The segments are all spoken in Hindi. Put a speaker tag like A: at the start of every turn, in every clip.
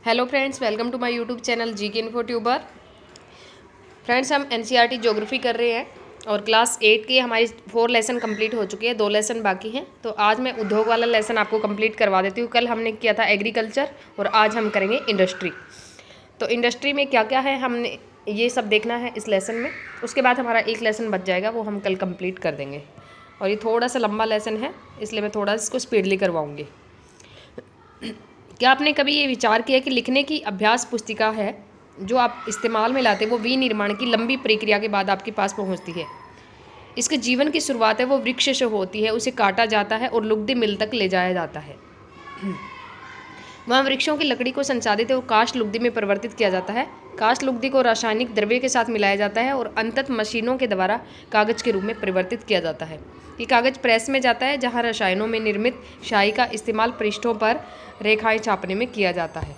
A: Hello friends, welcome to my YouTube channel GK info tuber. Friends, हम एनसीईआरटी ज्योग्राफी कर रहे हैं और क्लास 8 की हमारी 4 लेसन कंप्लीट हो चुकी है, 2 लेसन बाकी हैं। तो आज मैं उद्योग वाला लेसन आपको कंप्लीट करवा देती हूँ। कल हमने किया था एग्रीकल्चर और आज हम करेंगे इंडस्ट्री। तो इंडस्ट्री में क्या क्या है हमने ये सब देखना है इस लेसन में। उसके बाद हमारा एक लेसन बच जाएगा, वो हम कल कंप्लीट कर देंगे। और ये थोड़ा सा लंबा लेसन है, इसलिए मैं थोड़ा इसको स्पीडली करवाऊँगी। क्या आपने कभी ये विचार किया कि लिखने की अभ्यास पुस्तिका है जो आप इस्तेमाल में लाते हैं, वो विनिर्माण की लंबी प्रक्रिया के बाद आपके पास पहुंचती है। इसके जीवन की शुरुआत है वो वृक्ष से होती है, उसे काटा जाता है और लुगदी मिल तक ले जाया जाता है। वहाँ वृक्षों की लकड़ी को संसाधित और काष्ठ लुगदी में परिवर्तित किया जाता है। काष्ठ लुगदी को रासायनिक द्रव्य के साथ मिलाया जाता है और अंततः मशीनों के द्वारा कागज के रूप में परिवर्तित किया जाता है। ये कागज प्रेस में जाता है, जहाँ रसायनों में निर्मित स्याही का इस्तेमाल पृष्ठों पर रेखाएं छापने में किया जाता है।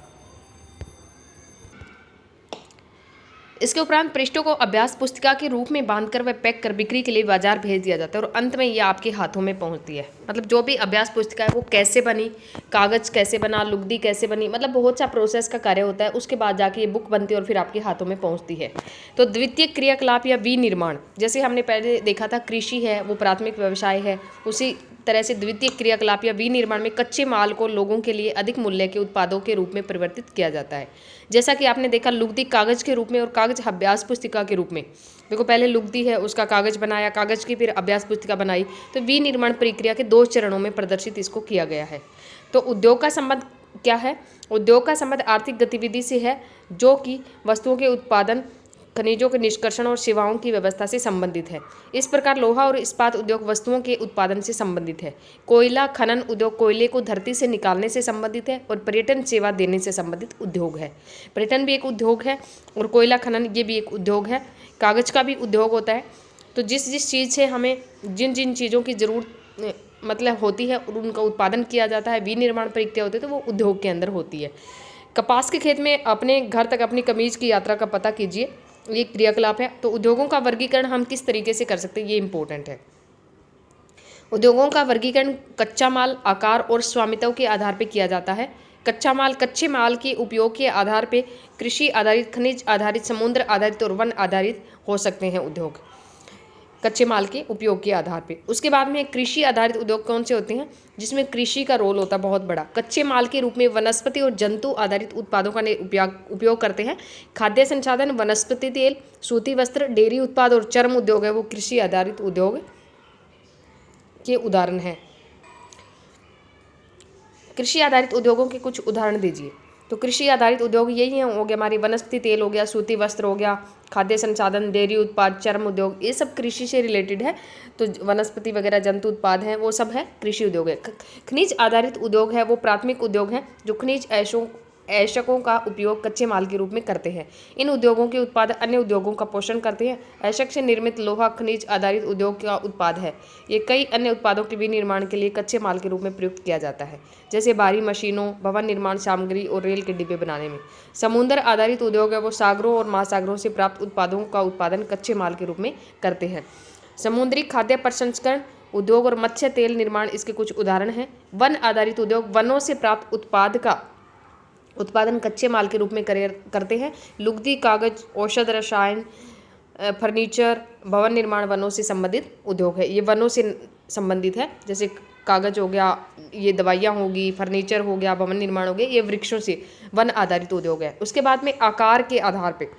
A: इसके उपरांत पृष्ठों को अभ्यास पुस्तिका के रूप में बांधकर व पैक कर बिक्री के लिए बाजार भेज दिया जाता है और अंत में ये आपके हाथों में पहुंचती है। मतलब जो भी अभ्यास पुस्तिका है वो कैसे बनी, कागज कैसे बना, लुगदी कैसे बनी, मतलब बहुत सा प्रोसेस का कार्य होता है। उसके बाद जाके ये बुक बनती है और फिर आपके हाथों में पहुंचती है। तो द्वितीय क्रियाकलाप या विनिर्माण, जैसे हमने पहले देखा था कृषि है वो प्राथमिक व्यवसाय है, उसी तरह से द्वितीय क्रियाकलाप या विनिर्माण में कच्चे माल को लोगों के लिए अधिक मूल्य के उत्पादों के रूप में परिवर्तित किया जाता है। जैसा कि आपने देखा लुगदी कागज के रूप में और कागज अभ्यास पुस्तिका के रूप में। देखो पहले लुगदी है उसका कागज बनाया, कागज की फिर अभ्यास पुस्तिका बनाई। तो विनिर्माण प्रक्रिया के 2 चरणों में प्रदर्शित इसको किया गया है। तो उद्योग का संबंध क्या है? उद्योग का संबंध आर्थिक गतिविधि से है जो कि वस्तुओं के उत्पादन, खनिजों के निष्कर्षण और सेवाओं की व्यवस्था से संबंधित है। इस प्रकार लोहा और इस्पात उद्योग वस्तुओं के उत्पादन से संबंधित है। कोयला खनन उद्योग कोयले को धरती से निकालने से संबंधित है और पर्यटन सेवा देने से संबंधित उद्योग है। पर्यटन भी एक उद्योग है और कोयला खनन ये भी एक उद्योग है। कागज का भी उद्योग होता है। तो जिस चीज़ से हमें जिन जिन चीज़ों की ज़रूरत मतलब होती है और उनका उत्पादन किया जाता है, विनिर्माण प्रक्रिया होती है, तो वो उद्योग के अंदर होती है। कपास के खेत में अपने घर तक अपनी कमीज की यात्रा का पता कीजिए, ये क्रियाकलाप है। तो उद्योगों का वर्गीकरण हम किस तरीके से कर सकते हैं, ये इंपॉर्टेंट है। उद्योगों का वर्गीकरण कच्चा माल, आकार और स्वामित्व के आधार पर किया जाता है। कच्चा माल, कच्चे माल के उपयोग के आधार पर कृषि आधारित, खनिज आधारित, समुद्र आधारित और वन आधारित हो सकते हैं उद्योग, कच्चे माल के उपयोग के आधार पे। उसके बाद में कृषि आधारित उद्योग कौन से होते हैं, जिसमें कृषि का रोल होता है बहुत बड़ा। कच्चे माल के रूप में वनस्पति और जंतु आधारित उत्पादों का उपयोग करते हैं। खाद्य संसाधन, वनस्पति तेल, सूती वस्त्र, डेयरी उत्पाद और चर्म उद्योग है वो कृषि आधारित उद्योग के उदाहरण हैं। कृषि आधारित उद्योगों के कुछ उदाहरण दीजिए। तो कृषि आधारित उद्योग यही हैं, हो गया हमारी वनस्पति तेल हो गया, सूती वस्त्र हो गया, खाद्य संसाधन, डेयरी उत्पाद, चर्म उद्योग, ये सब कृषि से रिलेटेड है। तो वनस्पति वगैरह जंतु उत्पाद हैं वो सब है कृषि उद्योग है। खनिज आधारित उद्योग है वो प्राथमिक उद्योग है जो खनिज ऐशकों का उपयोग कच्चे माल के रूप में करते हैं। इन उद्योगों के उत्पाद अन्य उद्योगों का पोषण करते हैं। ऐशक से निर्मित लोहा खनिज आधारित उद्योग का उत्पाद है। ये कई अन्य उत्पादों के विनिर्माण के लिए कच्चे माल के रूप में प्रयुक्त किया जाता है, जैसे भारी मशीनों, भवन निर्माण सामग्री और रेल के डिब्बे बनाने में। समुद्र आधारित उद्योग है वो सागरों और महासागरों से प्राप्त उत्पादों का उत्पादन कच्चे माल के रूप में करते हैं। समुद्री खाद्य प्रसंस्करण उद्योग और मत्स्य तेल निर्माण इसके कुछ उदाहरण हैं। वन आधारित उद्योग वनों से प्राप्त उत्पाद का उत्पादन कच्चे माल के रूप में करते हैं। लुगदी, कागज, औषध, रसायन, फर्नीचर, भवन निर्माण वनों से संबंधित उद्योग है। ये वनों से संबंधित है, जैसे कागज हो गया, ये दवाइयाँ होगी, फर्नीचर हो गया, भवन निर्माण हो गया, ये वृक्षों से वन आधारित उद्योग है। उसके बाद में आकार के आधार पर,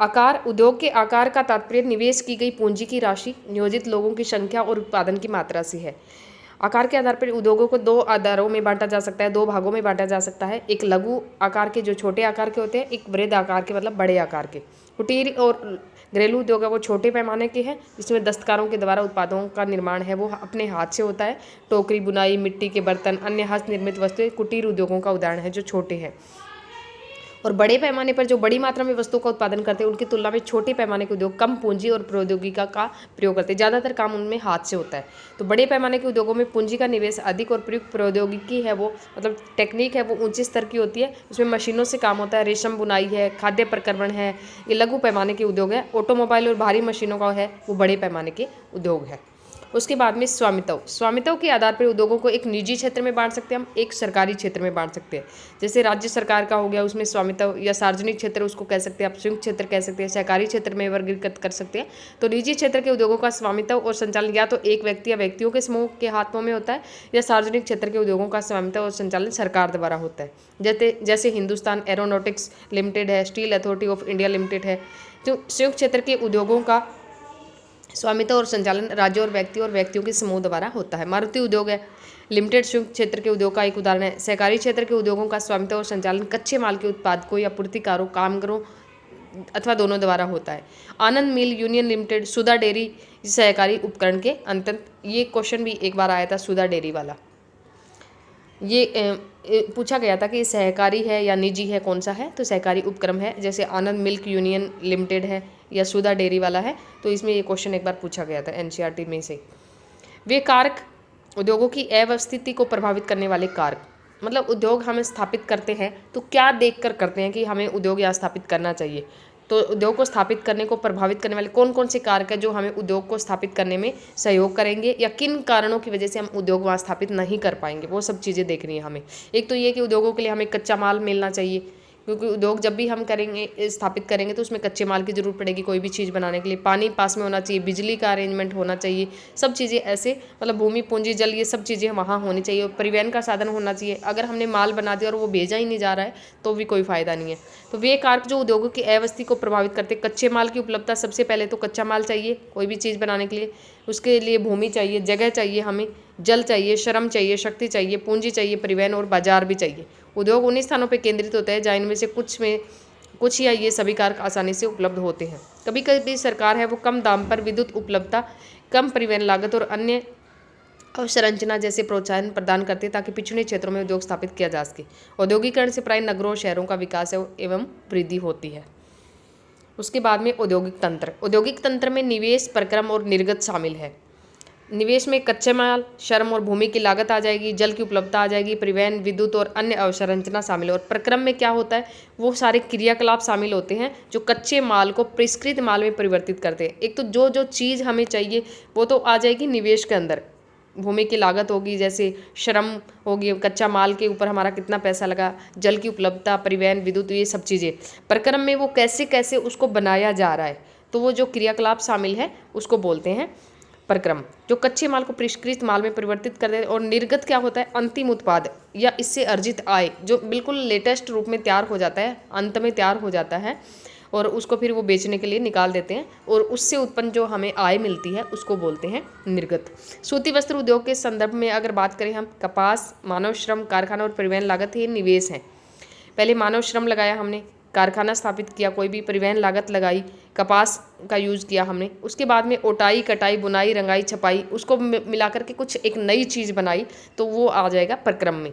A: आकार उद्योग के आकार का तात्पर्य निवेश की गई पूंजी की राशि, नियोजित लोगों की संख्या और उत्पादन की मात्रा से है। आकार के आधार पर उद्योगों को 2 आधारों में बांटा जा सकता है, 2 भागों में बांटा जा सकता है। एक लघु आकार के जो छोटे आकार के होते हैं, एक वृहद आकार के मतलब बड़े आकार के। कुटीर और घरेलू उद्योग है वो छोटे पैमाने के हैं, जिसमें दस्तकारों के द्वारा उत्पादों का निर्माण है वो अपने हाथ से होता है। टोकरी, बुनाई, मिट्टी के बर्तन, अन्य हस्त निर्मित वस्तुएं कुटीर उद्योगों का उदाहरण है जो छोटे हैं। और बड़े पैमाने पर जो बड़ी मात्रा में वस्तुओं का उत्पादन करते हैं उनकी तुलना में छोटे पैमाने के उद्योग कम पूंजी और प्रौद्योगिकी का प्रयोग करते हैं। ज़्यादातर काम उनमें हाथ से होता है। तो बड़े पैमाने के उद्योगों में पूंजी का निवेश अधिक और प्रयुक्त प्रौद्योगिकी है वो मतलब टेक्निक है वो ऊंचे स्तर की होती है। उसमें मशीनों से काम होता है, रेशम बुनाई है, खाद्य प्रक्रमण है, ये लघु पैमाने के उद्योग है। ऑटोमोबाइल और भारी मशीनों का है वो बड़े पैमाने के उद्योग है। उसके बाद में स्वामित्व के आधार पर उद्योगों को एक निजी क्षेत्र में बांट सकते हैं हम, एक सरकारी क्षेत्र में बांट सकते हैं। जैसे राज्य सरकार का हो गया उसमें स्वामित्व, या सार्वजनिक क्षेत्र उसको कह सकते हैं आप, संयुक्त क्षेत्र कह सकते हैं, सहकारी क्षेत्र में वर्गीकृत कर सकते हैं। तो निजी क्षेत्र के उद्योगों का स्वामित्व और संचालन या तो एक व्यक्ति या व्यक्तियों के समूह के हाथों में होता है, या सार्वजनिक क्षेत्र के उद्योगों का स्वामित्व और संचालन सरकार द्वारा होता है। जैसे हिंदुस्तान एरोनॉटिक्स लिमिटेड है, steel authority of India limited है। जो संयुक्त क्षेत्र के उद्योगों का स्वामित्व और संचालन राज्यों और व्यक्तियों के समूह द्वारा होता है। मारुति उद्योग है लिमिटेड संयुक्त क्षेत्र के उद्योग का एक उदाहरण है। सहकारी क्षेत्र के उद्योगों का स्वामित्व और संचालन कच्चे माल के उत्पादकों या पूर्तिकारों, कामगारों अथवा दोनों द्वारा होता है। आनंद मिल यूनियन लिमिटेड, सुधा डेयरी सहकारी उपकरण के अंतर्गत, ये क्वेश्चन भी एक बार आया था सुधा डेयरी वाला। ये पूछा गया था कि सहकारी है या निजी है, कौन सा है, तो सहकारी उपक्रम है। जैसे आनंद मिल्क यूनियन लिमिटेड है या सुधा डेयरी वाला है, तो इसमें ये क्वेश्चन एक बार पूछा गया था एनसीईआरटी में से। वे कारक उद्योगों की अवस्थिति को प्रभावित करने वाले कारक, मतलब उद्योग हम स्थापित करते हैं तो क्या देखकर करते हैं कि हमें उद्योग यहाँ स्थापित करना चाहिए। तो उद्योग को स्थापित करने को प्रभावित करने वाले कौन कौन से कारक हैं जो हमें उद्योग को स्थापित करने में सहयोग करेंगे, या किन कारणों की वजह से हम उद्योग वहाँ स्थापित नहीं कर पाएंगे, वो सब चीज़ें देखनी है हमें। एक तो ये कि उद्योगों के लिए हमें कच्चा माल मिलना चाहिए, क्योंकि उद्योग जब भी हम करेंगे स्थापित करेंगे तो उसमें कच्चे माल की ज़रूरत पड़ेगी कोई भी चीज़ बनाने के लिए। पानी पास में होना चाहिए, बिजली का अरेंजमेंट होना चाहिए, सब चीज़ें ऐसे, मतलब भूमि पूंजी जल ये सब चीज़ें वहाँ होनी चाहिए। और परिवहन का साधन होना चाहिए। अगर हमने माल बना दिया और वो भेजा ही नहीं जा रहा है तो भी कोई फ़ायदा नहीं है। तो वे कारक जो उद्योगों की अवस्थिति को प्रभावित करते, कच्चे माल की उपलब्धता, सबसे पहले तो कच्चा माल चाहिए कोई भी चीज़ बनाने के लिए, उसके लिए भूमि चाहिए, जगह चाहिए, हमें जल चाहिए, श्रम चाहिए, शक्ति चाहिए, पूंजी चाहिए, परिवहन और बाजार भी चाहिए। उद्योग उन्हीं स्थानों पर केंद्रित होते हैं जहाँ इनमें से कुछ या ये सभी कारक आसानी से उपलब्ध होते हैं। कभी कभी सरकार है वो कम दाम पर विद्युत उपलब्धता, कम परिवहन लागत और अन्य अवसंरचना जैसे प्रोत्साहन प्रदान करते हैं ताकि पिछड़े क्षेत्रों में उद्योग स्थापित किया जा सके। औद्योगिकरण से प्राय नगरों और शहरों का विकास एवं वृद्धि होती है। उसके बाद में औद्योगिक तंत्र में निवेश, प्रक्रम और निर्गत शामिल है। निवेश में कच्चे माल, श्रम और भूमि की लागत आ जाएगी, जल की उपलब्धता आ जाएगी, परिवहन, विद्युत और अन्य अवसंरचना शामिल है। और प्रक्रम में क्या होता है, वो सारे क्रियाकलाप शामिल होते हैं जो कच्चे माल को परिष्कृत माल में परिवर्तित करते हैं। एक तो जो चीज़ हमें चाहिए वो तो आ जाएगी निवेश के अंदर, भूमि की लागत होगी, जैसे श्रम होगी, कच्चा माल के ऊपर हमारा कितना पैसा लगा, जल की उपलब्धता, परिवहन, विद्युत, ये सब चीज़ें। प्रक्रम में वो कैसे कैसे उसको बनाया जा रहा है, तो वो जो क्रियाकलाप शामिल है उसको बोलते हैं प्रक्रम, जो कच्चे माल को परिष्कृत माल में परिवर्तित कर देते हैं। और निर्गत क्या होता है, अंतिम उत्पाद या इससे अर्जित आय, जो बिल्कुल लेटेस्ट रूप में तैयार हो जाता है, अंत में तैयार हो जाता है और उसको फिर वो बेचने के लिए निकाल देते हैं और उससे उत्पन्न जो हमें आय मिलती है उसको बोलते हैं निर्गत। सूती वस्त्र उद्योग के संदर्भ में अगर बात करें हम, कपास, मानव श्रम, कारखाना और परिवहन लागत ये निवेश हैं। पहले मानव श्रम लगाया हमने, कारखाना स्थापित किया, कोई भी परिवहन लागत लगाई, कपास का यूज़ किया हमने, उसके बाद में ओटाई, कटाई, बुनाई, रंगाई, छपाई, उसको मिला करके कुछ एक नई चीज़ बनाई, तो वो आ जाएगा प्रक्रम में।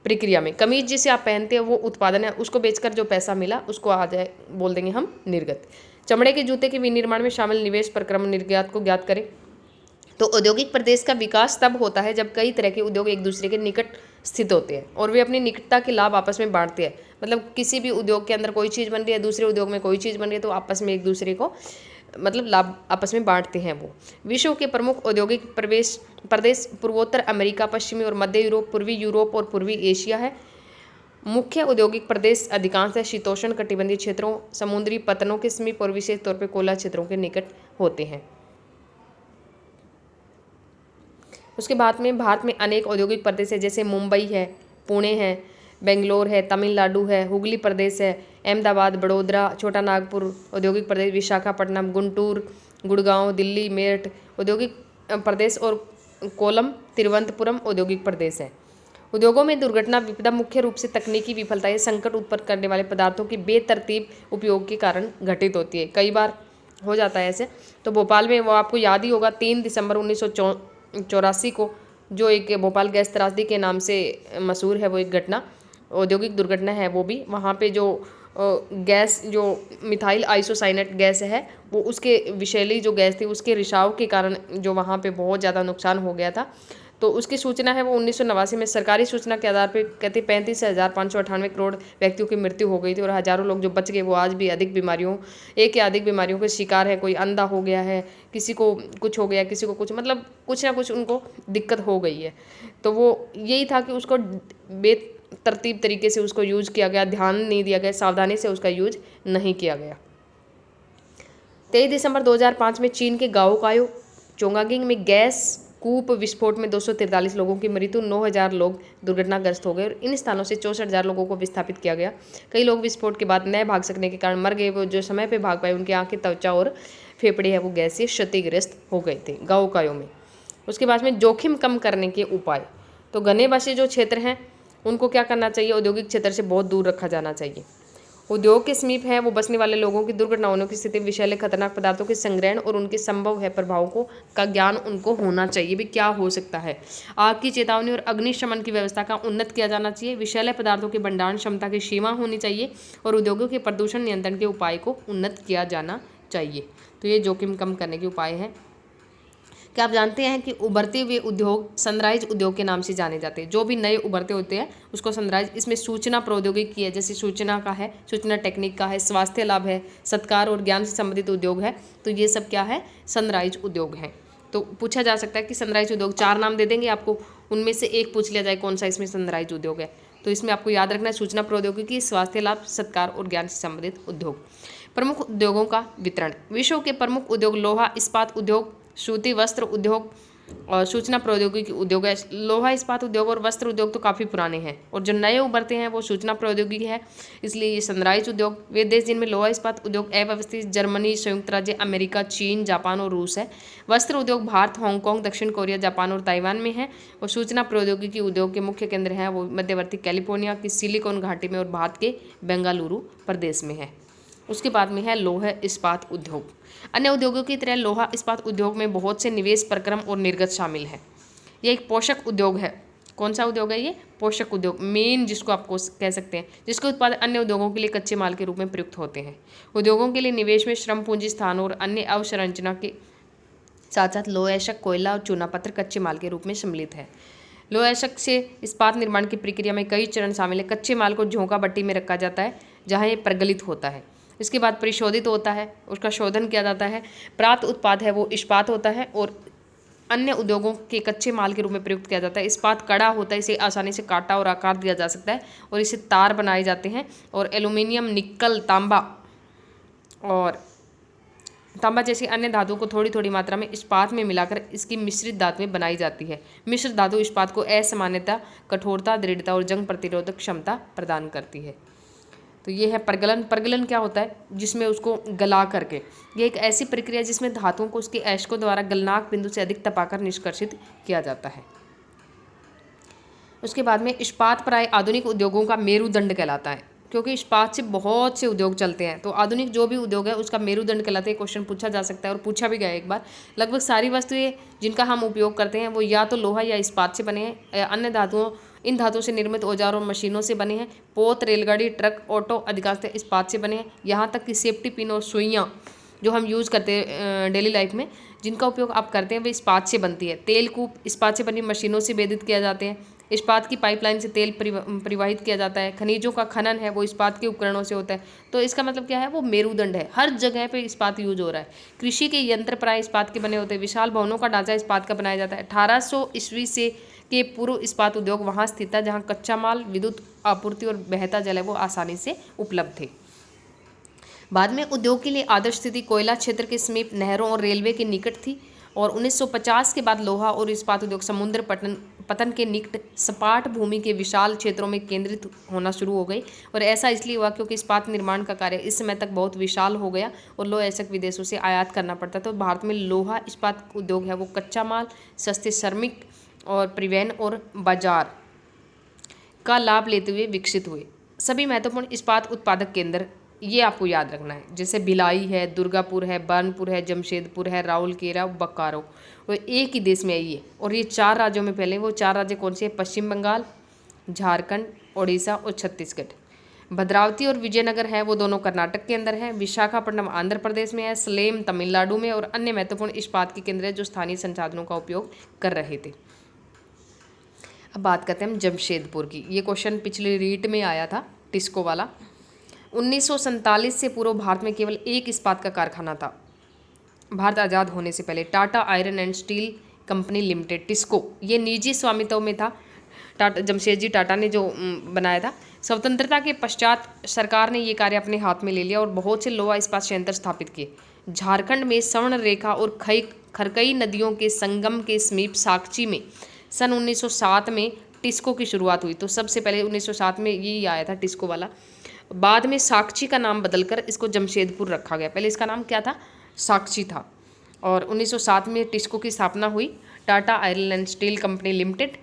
A: प्रक्रिया में कमीज जिसे आप पहनते हैं वो उत्पादन है, उसको बेचकर जो पैसा मिला उसको आ जाए बोल देंगे हम निर्गत। चमड़े के जूते के विनिर्माण में शामिल निवेश, प्रक्रम, निर्यात को ज्ञात करें। तो औद्योगिक प्रदेश का विकास तब होता है जब कई तरह के उद्योग एक दूसरे के निकट स्थित होते हैं और वे अपनी निकटता के लाभ आपस में बांटते हैं। मतलब किसी भी उद्योग के अंदर कोई चीज़ बन रही है, दूसरे उद्योग में कोई चीज़ बन रही है, तो आपस में एक दूसरे को मतलब लाभ आपस में बांटते हैं वो। विश्व के प्रमुख औद्योगिक प्रदेश पूर्वोत्तर अमेरिका, पश्चिमी और मध्य यूरोप, पूर्वी यूरोप और पूर्वी एशिया है। मुख्य औद्योगिक प्रदेश अधिकांशतः शीतोष्ण कटिबंधीय क्षेत्रों, समुद्री पतनों के समीप और विशेष तौर पर कोयला क्षेत्रों के निकट होते हैं। उसके बाद में भारत में अनेक औद्योगिक प्रदेश है, जैसे मुंबई है, पुणे है, बेंगलोर है, तमिलनाडु है, हुगली प्रदेश है, अहमदाबाद, बड़ोदरा, छोटा नागपुर औद्योगिक प्रदेश, विशाखापट्टनम, गुंटूर, गुड़गांव, दिल्ली, मेरठ औद्योगिक प्रदेश और कोलम, तिरुवनंतपुरम औद्योगिक प्रदेश है। उद्योगों में दुर्घटना विपदा मुख्य रूप से तकनीकी विफलता या संकट उत्पन्न करने वाले पदार्थों की बेतरतीब उपयोग के कारण घटित होती है। कई बार हो जाता है ऐसे। तो भोपाल में वो आपको याद ही होगा 3 दिसंबर 1984 को जो एक भोपाल गैस त्रासदी के नाम से मशहूर है, वो एक घटना औद्योगिक दुर्घटना है। वो भी वहाँ पे जो गैस, जो मिथाइल आइसोसाइनेट गैस है, वो उसके विषैली जो गैस थी उसके रिसाव के कारण जो वहाँ पे बहुत ज़्यादा नुकसान हो गया था। तो उसकी सूचना है वो 1989 में सरकारी सूचना के आधार पर कहते 35,598 करोड़ व्यक्तियों की मृत्यु हो गई थी और हज़ारों लोग जो बच गए वो आज भी अधिक बीमारियों, एक या अधिक बीमारियों के शिकार है। कोई अंधा हो गया है, किसी को कुछ हो गया, किसी को कुछ, मतलब कुछ ना कुछ उनको दिक्कत हो गई है। तो वो यही था कि उसको बेतरतीब तरीके से उसको यूज किया गया, ध्यान नहीं दिया गया, सावधानी से उसका यूज नहीं किया गया। 23 दिसंबर 2005 में चीन के गाओकायो चोंगागिंग में गैस कूप विस्फोट में 243 लोगों की मृत्यु, 9,000 लोग दुर्घटनाग्रस्त हो गए और इन स्थानों से 64,000 लोगों को विस्थापित किया गया। कई लोग विस्फोट के बाद न भाग सकने के कारण मर गए। वो जो समय पे भाग पाए उनकी आंखें, त्वचा और फेफड़े हैं वो गैस से क्षतिग्रस्त हो गए थे गाओकायो में। उसके बाद में जोखिम कम करने के उपाय, तो घने बसे जो क्षेत्र हैं उनको क्या करना चाहिए, औद्योगिक क्षेत्र से बहुत दूर रखा जाना चाहिए। उद्योग के समीप है वो बसने वाले लोगों की दुर्घटना होने की स्थिति, विषैले खतरनाक पदार्थों के संग्रहण और उनके संभव है प्रभावों को का ज्ञान उनको होना चाहिए भी क्या हो सकता है। आग की चेतावनी और अग्निशमन की व्यवस्था का उन्नत किया जाना चाहिए। विषैले पदार्थों के भंडारण क्षमता की सीमा होनी चाहिए और उद्योगों के प्रदूषण नियंत्रण के उपाय को उन्नत किया जाना चाहिए। तो ये जोखिम कम करने के उपाय हैं। क्या आप जानते हैं कि उभरते हुए उद्योग सनराइज उद्योग के नाम से जाने जाते हैं। जो भी नए उभरते होते हैं उसको सनराइज, इसमें सूचना प्रौद्योगिकी है, जैसे सूचना का है, सूचना टेक्निक का है, स्वास्थ्य लाभ है, सत्कार और ज्ञान से संबंधित उद्योग है। तो ये सब क्या है, सनराइज उद्योग हैं। तो पूछा जा सकता है कि सनराइज उद्योग, 4 नाम दे देंगे आपको, उनमें से एक पूछ लिया जाए कौन सा इसमें सनराइज उद्योग है। तो इसमें आपको याद रखना है सूचना प्रौद्योगिकी, स्वास्थ्य लाभ, सत्कार और ज्ञान से संबंधित उद्योग। प्रमुख उद्योगों का वितरण, विश्व के प्रमुख उद्योग लोहा इस्पात उद्योग, सूती वस्त्र उद्योग और सूचना प्रौद्योगिकी उद्योग है। लोहा इस्पात उद्योग और वस्त्र उद्योग तो काफ़ी पुराने हैं और जो नए उभरते हैं वो सूचना प्रौद्योगिकी है, इसलिए ये सनराइज उद्योग। वे देश जिनमें लोहा इस्पात उद्योग अव्यवस्थित जर्मनी, संयुक्त राज्य अमेरिका, चीन, जापान और रूस है। वस्त्र उद्योग भारत, हांगकांग, दक्षिण कोरिया, जापान और ताइवान में है। और सूचना प्रौद्योगिकी उद्योग के मुख्य केंद्र हैं वो मध्यवर्ती कैलिफोर्निया की सिलिकॉन घाटी में और भारत के बेंगलुरु प्रदेश में है। उसके बाद में है लोहा इस्पात उद्योग। अन्य उद्योगों की तरह लोहा इस्पात उद्योग में बहुत से निवेश प्रक्रम और निर्गत शामिल है। ये एक पोषक उद्योग है। कौन सा उद्योग है ये, पोषक उद्योग, मेन जिसको आपको कह सकते हैं, जिसके उत्पाद अन्य उद्योगों के लिए कच्चे माल के रूप में प्रयुक्त होते हैं। उद्योगों के लिए निवेश में श्रम पूंजी, स्थान और अन्य अवसंरचना के साथ साथ लोहा, कोयला और चूना पत्थर कच्चे माल के रूप में सम्मिलित है। लोहा से इस्पात निर्माण की प्रक्रिया में कई चरण शामिल है। कच्चे माल को झोंका भट्टी में रखा जाता है जहाँ ये प्रगलित होता है। इसके बाद परिशोधित होता है, उसका शोधन किया जाता है। प्राप्त उत्पाद है वो इस्पात होता है और अन्य उद्योगों के कच्चे माल के रूप में प्रयुक्त किया जाता है। इस्पात कड़ा होता है, इसे आसानी से काटा और आकार दिया जा सकता है और इसे तार बनाए जाते हैं। और एल्यूमिनियम, निकल, तांबा और तांबा जैसी अन्य धातुओं को थोड़ी थोड़ी मात्रा में इस्पात में मिलाकर इसकी मिश्रित धातुएं बनाई जाती है। मिश्र धातु इस्पात को असामान्यता, कठोरता, दृढ़ता और जंग प्रतिरोधक क्षमता प्रदान करती है। तो ये है प्रगलन। प्रगलन क्या होता है, जिसमें उसको गला करके, ये एक ऐसी प्रक्रिया जिसमें धातुओं को उसके अयस्कों द्वारा गलनांक बिंदु से अधिक तपाकर निष्कर्षित किया जाता है। उसके बाद में इस्पात प्राय आधुनिक उद्योगों का मेरुदंड कहलाता है, क्योंकि इस्पात से बहुत से उद्योग चलते हैं। तो आधुनिक जो भी उद्योग है उसका मेरुदंड कहलाते हैं। क्वेश्चन पूछा जा सकता है और पूछा भी गया एक बार। लगभग सारी वस्तुएं जिनका हम उपयोग करते हैं वो या तो लोहा या इस्पात से बने हैं या अन्य धातुओं, इन धातुओं से निर्मित औजार और मशीनों से बने हैं। पोत, रेलगाड़ी, ट्रक, ऑटो अधिकांशतः इस्पात से बने हैं। यहाँ तक कि सेफ्टी पिन और सुइयाँ जो हम यूज़ करते हैं डेली लाइफ में, जिनका उपयोग आप करते हैं वे इस्पात से बनती है। तेल कूप इस्पात से बनी मशीनों से वेदित किया जाते हैं। इस्पात की पाइपलाइन से तेल परिवाहित किया जाता है। खनिजों का खनन है वो इस्पात के उपकरणों से होता है। तो इसका मतलब क्या है, वो मेरुदंड है, हर जगह पे इस्पात यूज हो रहा है। कृषि के यंत्र प्राय इस्पात के बने होते हैं। विशाल भवनों का ढांचा इस्पात का बनाया जाता है। 1800 ईस्वी से के पूर्व इस्पात उद्योग वहाँ स्थित था जहाँ कच्चा माल, विद्युत आपूर्ति और बहता जल है वो आसानी से उपलब्ध थे। बाद में उद्योग के लिए आदर्श स्थिति कोयला क्षेत्र के समीप नहरों और रेलवे के निकट थी और 1950 के बाद लोहा और इस्पात उद्योग समुद्र पतन के निकट सपाट भूमि के विशाल क्षेत्रों में केंद्रित होना शुरू हो गई। और ऐसा इसलिए हुआ क्योंकि इस्पात निर्माण का कार्य इस समय तक बहुत विशाल हो गया और लोहा ऐसे विदेशों से आयात करना पड़ता। तो भारत में लोहा इस्पात उद्योग है वो कच्चा माल, सस्ते श्रमिक और परिवहन और बाजार का लाभ लेते हुए विकसित हुए। सभी महत्वपूर्ण इस्पात उत्पादक केंद्र ये आपको याद रखना है, जैसे भिलाई है, दुर्गापुर है, बर्नपुर है, जमशेदपुर है, राउरकेला, बोकारो, वो एक ही देश में है ये। और ये 4 राज्यों में फैले। वो 4 राज्य कौन से हैं, पश्चिम बंगाल, झारखंड, ओडिशा और छत्तीसगढ़। भद्रावती और विजयनगर है वो दोनों कर्नाटक के अंदर है। विशाखापट्टनम आंध्र प्रदेश में है। सलेम तमिलनाडु में और अन्य महत्वपूर्ण इस्पात के केंद्र है जो स्थानीय संसाधनों का उपयोग कर रहे थे। अब बात करते हैं हम जमशेदपुर की। ये क्वेश्चन पिछले रीट में आया था, टिस्को वाला। 1947 से पूर्व भारत में केवल एक इस्पात का कारखाना था। भारत आज़ाद होने से पहले Tata iron and steel company limited, TISCO, ये निजी स्वामित्व में था। टाटा, जमशेदजी टाटा ने जो बनाया था। स्वतंत्रता के पश्चात सरकार ने ये कार्य अपने हाथ में ले लिया और बहुत से लोहा इस्पात संयंत्र स्थापित किए। झारखंड में स्वर्ण रेखा और खरकई नदियों के संगम के समीप साकची में सन 1907 में टिस्को की शुरुआत हुई। तो सबसे पहले 1907 में यही आया था टिस्को वाला। बाद में साकची का नाम बदलकर इसको जमशेदपुर रखा गया। पहले इसका नाम क्या था? साकची था। और 1907 में टिस्को की स्थापना हुई, Tata iron and steel company limited,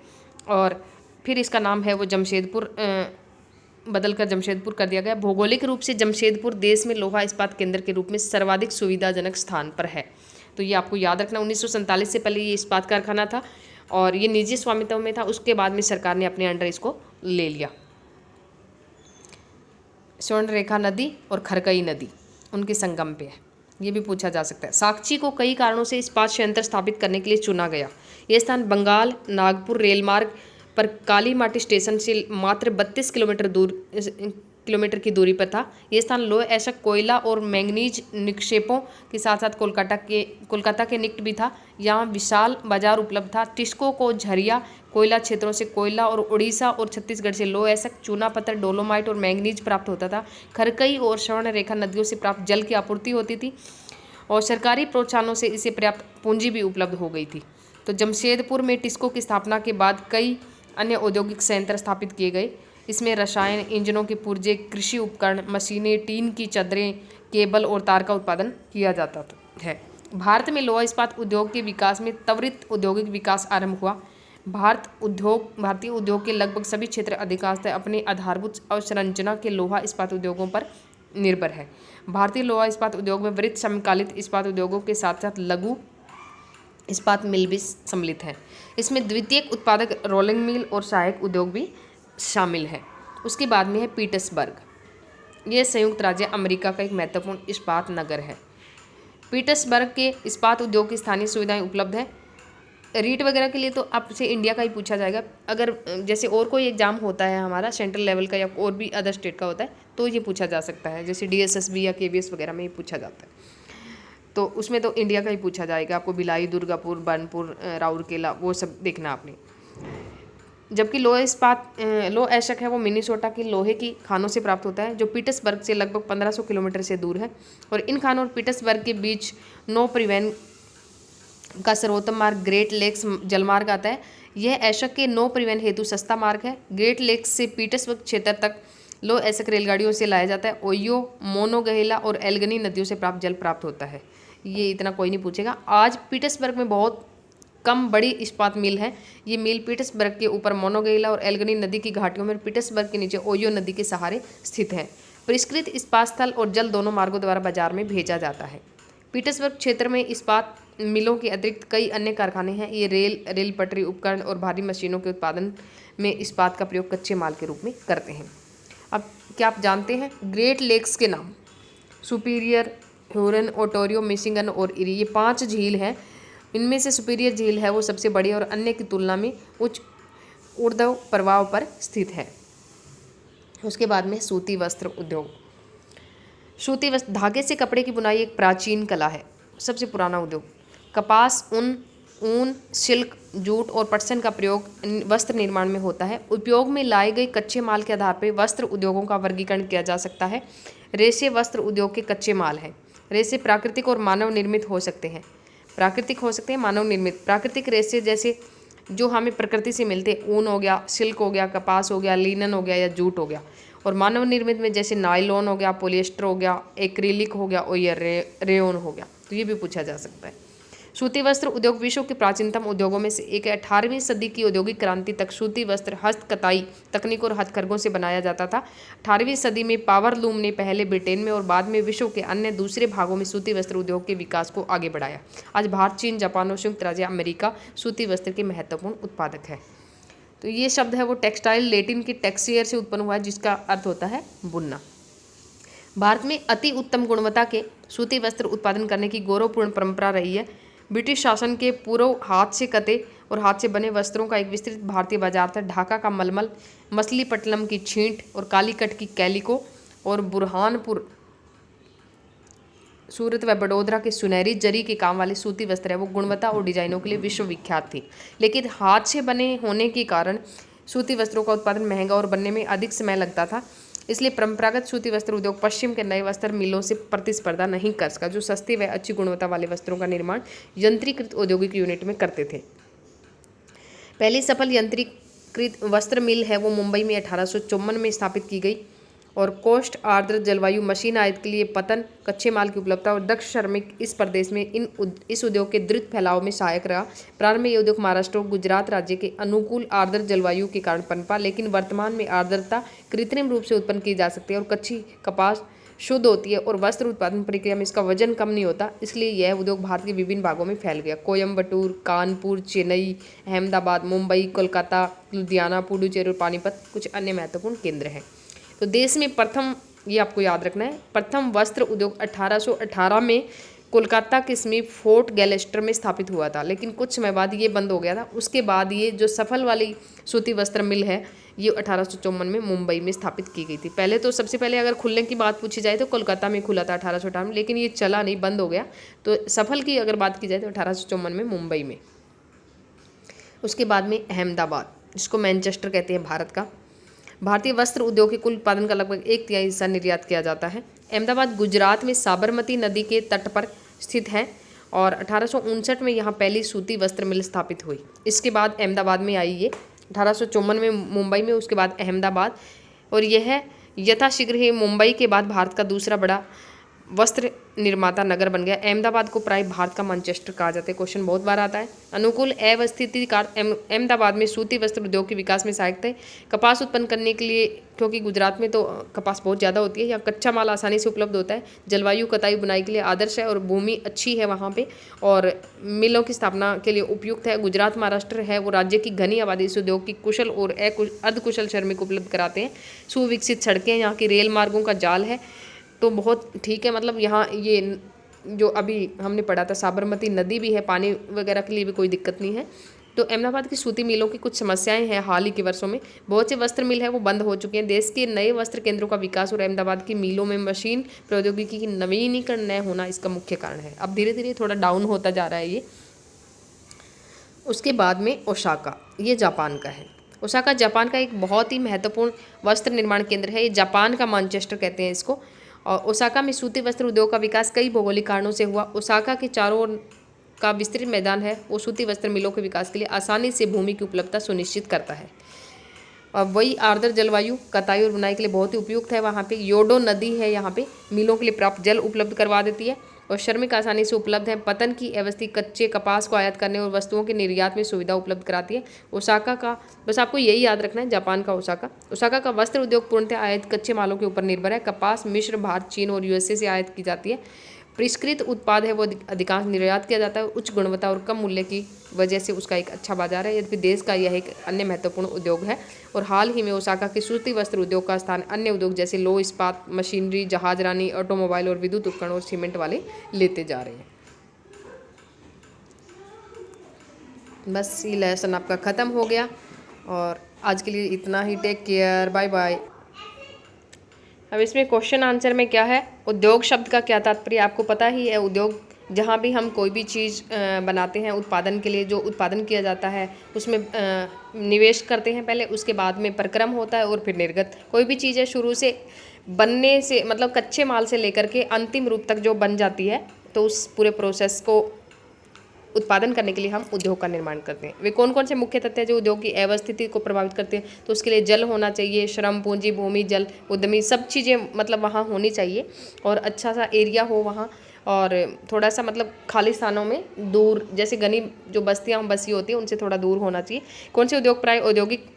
A: और फिर इसका नाम है वो जमशेदपुर बदलकर जमशेदपुर कर दिया गया। भौगोलिक रूप से जमशेदपुर देश में लोहा इस्पात केंद्र के रूप में सर्वाधिक सुविधाजनक स्थान पर है। तो ये आपको याद रखना। 1947 से पहले ये इस्पात कारखाना था और ये निजी स्वामित्व में था। उसके बाद में सरकार ने अपने अंडर इसको ले लिया। स्वर्ण रेखा नदी और खरकई नदी उनके संगम पे है, ये भी पूछा जा सकता है। साकची को कई कारणों से इस्पात संयंत्र स्थापित करने के लिए चुना गया। यह स्थान बंगाल नागपुर रेल मार्ग पर काली माटी स्टेशन से मात्र 32 किलोमीटर की दूरी पर था। यह स्थान लोह एशक, कोयला और मैंगनीज निक्षेपों के साथ साथ कोलकाता के निकट भी था। यहाँ विशाल बाजार उपलब्ध था। टिस्को को झरिया कोयला क्षेत्रों से कोयला और उड़ीसा और छत्तीसगढ़ से लोह एशक, चूना पत्थर, डोलोमाइट और मैंगनीज प्राप्त होता था। खरकई और स्वर्ण रेखा नदियों से प्राप्त जल की आपूर्ति होती थी और सरकारी प्रोत्साहनों से इसे पर्याप्त पूंजी भी उपलब्ध हो गई थी। तो जमशेदपुर में टिस्को की स्थापना के बाद कई अन्य औद्योगिक संयंत्र स्थापित किए गए। इसमें रसायन, इंजनों के पुर्जे, कृषि उपकरण, मशीनें, टीन की चद्दरें, केबल और तार का उत्पादन किया जाता है। भारत में लोहा इस्पात उद्योग के विकास में त्वरित औद्योगिक विकास आरंभ हुआ। भारतीय उद्योग के लगभग सभी क्षेत्र अधिकांशतः अपने आधारभूत अवसंरचना के लोहा इस्पात उद्योगों पर निर्भर है। भारतीय लोहा इस्पात उद्योग में वृहत समकालिक इस्पात उद्योगों के साथ साथ लघु इस्पात मिल भी सम्मिलित हैं। इसमें द्वितीयक उत्पादक रोलिंग मिल और सहायक उद्योग भी शामिल है। उसके बाद में है पीटर्सबर्ग। यह संयुक्त राज्य अमेरिका का एक महत्वपूर्ण इस्पात नगर है। पीटर्सबर्ग के इस्पात उद्योग की स्थानीय सुविधाएं उपलब्ध हैं। रीट वगैरह के लिए तो आपसे इंडिया का ही पूछा जाएगा। अगर जैसे और कोई एग्जाम होता है हमारा सेंट्रल लेवल का या और भी अदर स्टेट का होता है तो ये पूछा जा सकता है। जैसे DSSB या KVS वगैरह में ये पूछा जाता है, तो उसमें तो इंडिया का ही पूछा जाएगा। आपको भिलाई, दुर्गापुर, बनपुर, राउरकेला वो सब देखना आपने। जबकि लोह एशक है वो मिनीसोटा की लोहे की खानों से प्राप्त होता है, जो पीटर्सबर्ग से लगभग 1500 किलोमीटर से दूर है। और इन खानों और पीटर्सबर्ग के बीच नो परिवहन का सर्वोत्तम मार्ग ग्रेट लेक्स जलमार्ग आता है। यह एशक के नो परिवहन हेतु सस्ता मार्ग है। ग्रेट लेक्स से पीटर्सबर्ग क्षेत्र तक लोह एशक रेलगाड़ियों से लाया जाता है। ओयो, मोनोगहेला और एल्गनी नदियों से प्राप्त जल प्राप्त होता है। ये इतना कोई नहीं पूछेगा। आज पीटर्सबर्ग में बहुत कम बड़ी इस्पात मिल है। ये मिल पीटर्सबर्ग के ऊपर मोनोगेला और एल्गनी नदी की घाटियों में, पीटर्सबर्ग के नीचे ओयो नदी के सहारे स्थित है। परिष्कृत इस्पात स्थल और जल दोनों मार्गों द्वारा बाजार में भेजा जाता है। पीटर्सबर्ग क्षेत्र में इस्पात मिलों के अतिरिक्त कई अन्य कारखाने हैं। ये रेल पटरी उपकरण और भारी मशीनों के उत्पादन में इस्पात का प्रयोग कच्चे माल के रूप में करते हैं। अब क्या आप जानते हैं ग्रेट लेक्स के नाम? सुपीरियर, ह्यूरन, ओटोरियो, मिशिगन और इरी, ये 5 झील हैं। इनमें से सुपीरियर झील है वो सबसे बड़ी और अन्य की तुलना में उच्च ऊर्ध्व प्रवाह पर स्थित है। उसके बाद में सूती वस्त्र उद्योग। सूती वस्त्र, धागे से कपड़े की बुनाई एक प्राचीन कला है, सबसे पुराना उद्योग। कपास, ऊन, सिल्क, जूट और पटसन का प्रयोग वस्त्र निर्माण में होता है। उपयोग में लाए गए कच्चे माल के आधार पर वस्त्र उद्योगों का वर्गीकरण किया जा सकता है। रेशे वस्त्र उद्योग के कच्चे माल हैं। रेशे प्राकृतिक और मानव निर्मित हो सकते हैं। मानव निर्मित। प्राकृतिक रेशे जैसे जो हमें प्रकृति से मिलते हैं, ऊन हो गया, सिल्क हो गया, कपास हो गया, लिनन हो गया या जूट हो गया। और मानव निर्मित में जैसे नायलॉन हो गया, पॉलिएस्टर हो गया, एक्रिलिक हो गया और या रेयोन हो गया। तो ये भी पूछा जा सकता है। सूती वस्त्र उद्योग विश्व के प्राचीनतम उद्योगों में से एक है। 18वीं सदी की औद्योगिक क्रांति तक सूती वस्त्र हस्तकताई तकनीक और हथकरघों से बनाया जाता था। 18वीं सदी में पावर लूम ने पहले ब्रिटेन में और बाद में विश्व के अन्य दूसरे भागों में सूती वस्त्र उद्योग के विकास को आगे बढ़ाया। आज भारत, चीन, जापान और संयुक्त राज्य अमेरिका सूती वस्त्र के महत्वपूर्ण उत्पादक है। तो ये शब्द है वो टेक्सटाइल लैटिन की टेक्सियर से उत्पन्न हुआ है, जिसका अर्थ होता है बुनना। भारत में अति उत्तम गुणवत्ता के सूती वस्त्र उत्पादन करने की गौरवपूर्ण परंपरा रही है। ब्रिटिश शासन के पूर्व हाथ से कते और हाथ से बने वस्त्रों का एक विस्तृत भारतीय बाजार था। ढाका का मलमल, मछलीपट्टनम की छींट और कालीकट की कैलिको और बुरहानपुर, सूरत व बड़ोदरा के सुनहरी जरी के काम वाले सूती वस्त्र है वो गुणवत्ता और डिजाइनों के लिए विश्वविख्यात थी। लेकिन हाथ से बने होने के कारण सूती वस्त्रों का उत्पादन महंगा और बनने में अधिक समय लगता था। इसलिए परंपरागत सूती वस्त्र उद्योग पश्चिम के नए वस्त्र मिलों से प्रतिस्पर्धा नहीं कर सका, जो सस्ते व अच्छी गुणवत्ता वाले वस्त्रों का निर्माण यंत्रीकृत औद्योगिक यूनिट में करते थे। पहली सफल यंत्रीकृत वस्त्र मिल है वो मुंबई में 1854 में स्थापित की गई और कोष्ठ आर्द्र जलवायु, मशीन आयात के लिए पतन, कच्चे माल की उपलब्धता और दक्ष श्रमिक इस प्रदेश में इस उद्योग के द्रुत फैलाव में सहायक रहा। प्रारंभ में ये उद्योग महाराष्ट्र और गुजरात राज्य के अनुकूल आर्द्र जलवायु के कारण पनपा, लेकिन वर्तमान में आर्द्रता कृत्रिम रूप से उत्पन्न की जा सकती है और कच्ची कपास शुद्ध होती है और वस्त्र उत्पादन प्रक्रिया में इसका वजन कम नहीं होता, इसलिए यह उद्योग भारत के विभिन्न भागों में फैल गया। कोयम्बटूर, कानपुर, चेन्नई, अहमदाबाद, मुंबई, कोलकाता, लुधियाना, पुडुचेरी और पानीपत कुछ अन्य महत्वपूर्ण केंद्र हैं। तो देश में प्रथम, ये आपको याद रखना है, प्रथम वस्त्र उद्योग 1818 में कोलकाता के समीप फोर्ट गैलेस्टर में स्थापित हुआ था, लेकिन कुछ समय बाद ये बंद हो गया था। उसके बाद ये जो सफल वाली सूती वस्त्र मिल है ये 1854 में मुंबई में स्थापित की गई थी। पहले तो सबसे पहले अगर खुलने की बात पूछी जाए तो कोलकाता में खुला था 1818 में, लेकिन ये चला नहीं, बंद हो गया। तो सफल की अगर बात की जाए तो 1854 में मुंबई में। उसके बाद में अहमदाबाद, जिसको मैनचेस्टर कहते हैं भारत का। भारतीय वस्त्र उद्योग के कुल उत्पादन का लगभग 1/3 हिस्सा निर्यात किया जाता है। अहमदाबाद गुजरात में साबरमती नदी के तट पर स्थित है और 1859 में यहाँ पहली सूती वस्त्र मिल स्थापित हुई। इसके बाद अहमदाबाद में आई ये 1854 में मुंबई में, उसके बाद अहमदाबाद, और यह यथाशीघ्र ही मुंबई के बाद भारत का दूसरा बड़ा वस्त्र निर्माता नगर बन गया। अहमदाबाद को प्राय भारत का मैनचेस्टर कहा जाता है। क्वेश्चन बहुत बार आता है। अनुकूल अवस्थिति कार अहमदाबाद में सूती वस्त्र उद्योग के विकास में सहायक थे। कपास उत्पन्न करने के लिए, क्योंकि गुजरात में तो कपास बहुत ज़्यादा होती है, या कच्चा माल आसानी से उपलब्ध होता है। जलवायु कताई बुनाई के लिए आदर्श है और भूमि अच्छी है वहाँ पे, और मिलों की स्थापना के लिए उपयुक्त है। गुजरात महाराष्ट्र है वो राज्य की घनी आबादी इस उद्योग की कुशल और अर्धकुशल श्रमिक उपलब्ध कराते हैं। सुविकसित सड़कें, यहाँ की रेल मार्गों का जाल है, तो बहुत ठीक है। मतलब यहाँ ये जो अभी हमने पढ़ा था साबरमती नदी भी है, पानी वगैरह के लिए भी कोई दिक्कत नहीं है। तो अहमदाबाद की सूती मिलों की कुछ समस्याएं हैं हाल ही के वर्षों में। बहुत से वस्त्र मिल है वो बंद हो चुके हैं। देश के नए वस्त्र केंद्रों का विकास और अहमदाबाद की मिलों में मशीन प्रौद्योगिकी की नवीनीकरण न होना इसका मुख्य कारण है। अब धीरे धीरे थोड़ा डाउन होता जा रहा है ये। उसके बाद में ओसाका, ये जापान का है। ओसाका जापान का एक बहुत ही महत्वपूर्ण वस्त्र निर्माण केंद्र है। ये जापान का मैनचेस्टर कहते हैं इसको। और ओसाका में सूती वस्त्र उद्योग का विकास कई भौगोलिक कारणों से हुआ। ओसाका के चारों ओर का विस्तृत मैदान है वो सूती वस्त्र मिलों के विकास के लिए आसानी से भूमि की उपलब्धता सुनिश्चित करता है। और वही आर्द्र जलवायु कताई और बुनाई के लिए बहुत ही उपयुक्त है। वहाँ पे योडो नदी है, यहाँ पे मिलों के लिए प्राप्त जल उपलब्ध करवा देती है और श्रमिक आसानी से उपलब्ध है। पतन की अवस्थित कच्चे कपास को आयात करने और वस्तुओं के निर्यात में सुविधा उपलब्ध कराती है। ओसाका का, बस आपको यही याद रखना है, जापान का ओसाका। ओसाका का वस्त्र उद्योग पूर्णतः आयात कच्चे मालों के ऊपर निर्भर है। कपास मिस्र, भारत, चीन और यूएसए से आयात की जाती है। परिष्कृत उत्पाद है वो अधिकांश निर्यात किया जाता है। उच्च गुणवत्ता और कम मूल्य की वजह से उसका एक अच्छा बाजार है। यद्यपि देश का यह एक अन्य महत्वपूर्ण उद्योग है और हाल ही में ओसाका के सूती वस्त्र उद्योग का स्थान अन्य उद्योग जैसे लौह इस्पात, मशीनरी, जहाजरानी, ऑटोमोबाइल और विद्युत उपकरण और सीमेंट वाले लेते जा रहे हैं। बस ये लेसन आपका ख़त्म हो गया और आज के लिए इतना ही। Take care, bye bye. अब इसमें क्वेश्चन आंसर में क्या है, उद्योग शब्द का क्या तात्पर्य आपको पता ही है। उद्योग जहाँ भी हम कोई भी चीज़ बनाते हैं उत्पादन के लिए, जो उत्पादन किया जाता है उसमें निवेश करते हैं पहले, उसके बाद में प्रक्रम होता है और फिर निर्गत। कोई भी चीज़ है शुरू से बनने से, मतलब कच्चे माल से लेकर के अंतिम रूप तक जो बन जाती है, तो उस पूरे प्रोसेस को उत्पादन करने के लिए हम उद्योग का निर्माण करते हैं। वे कौन कौन से मुख्य तथ्य हैं जो उद्योग की अवस्थिति को प्रभावित करते हैं, तो उसके लिए जल होना चाहिए, श्रम, पूंजी, भूमि, जल, उद्यमी, सब चीज़ें मतलब वहाँ होनी चाहिए और अच्छा सा एरिया हो वहाँ, और थोड़ा सा मतलब खाली स्थानों में दूर, जैसे घनी जो बस्तियाँ बसी होती हैं उनसे थोड़ा दूर होना चाहिए। कौन से उद्योग प्राय औद्योगिक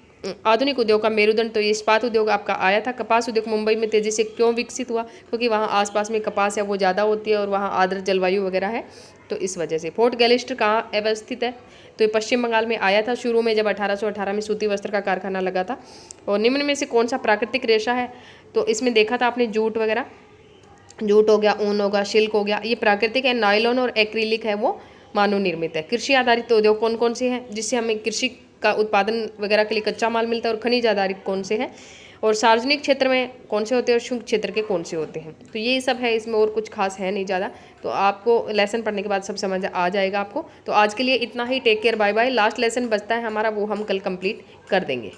A: आधुनिक उद्योग का मेरुदंड, तो ये इस्पात उद्योग आपका आया था। कपास उद्योग मुंबई में तेज़ी से क्यों विकसित हुआ, क्योंकि वहाँ आसपास में कपास है वो ज़्यादा होती है और वहाँ आर्द्र जलवायु वगैरह है, तो इस वजह से। फोर्ट गैलेस्टर कहाँ अवस्थित है, तो ये पश्चिम बंगाल में आया था शुरू में, जब 1818 में सूती वस्त्र का कारखाना लगा था। और निम्न में से कौन सा प्राकृतिक रेशा है, तो इसमें देखा था आपने जूट वगैरह, जूट हो गया, ऊन होगा, सिल्क हो गया, ये प्राकृतिक है। नायलॉन और एक्रिलिक है वो मानव निर्मित है। कृषि आधारित उद्योग कौन कौन से हैं जिससे हमें कृषि का उत्पादन वगैरह के लिए कच्चा माल मिलता है, और खनिज आधारित कौन से हैं, और सार्वजनिक क्षेत्र में कौन से होते हैं और शुल्क क्षेत्र के कौन से होते हैं। तो ये सब है, इसमें और कुछ खास है नहीं ज़्यादा, तो आपको लेसन पढ़ने के बाद सब समझ आ जाएगा आपको। तो आज के लिए इतना ही, take care, bye bye. Last lesson बचता है हमारा, वो हम कल कंप्लीट कर देंगे।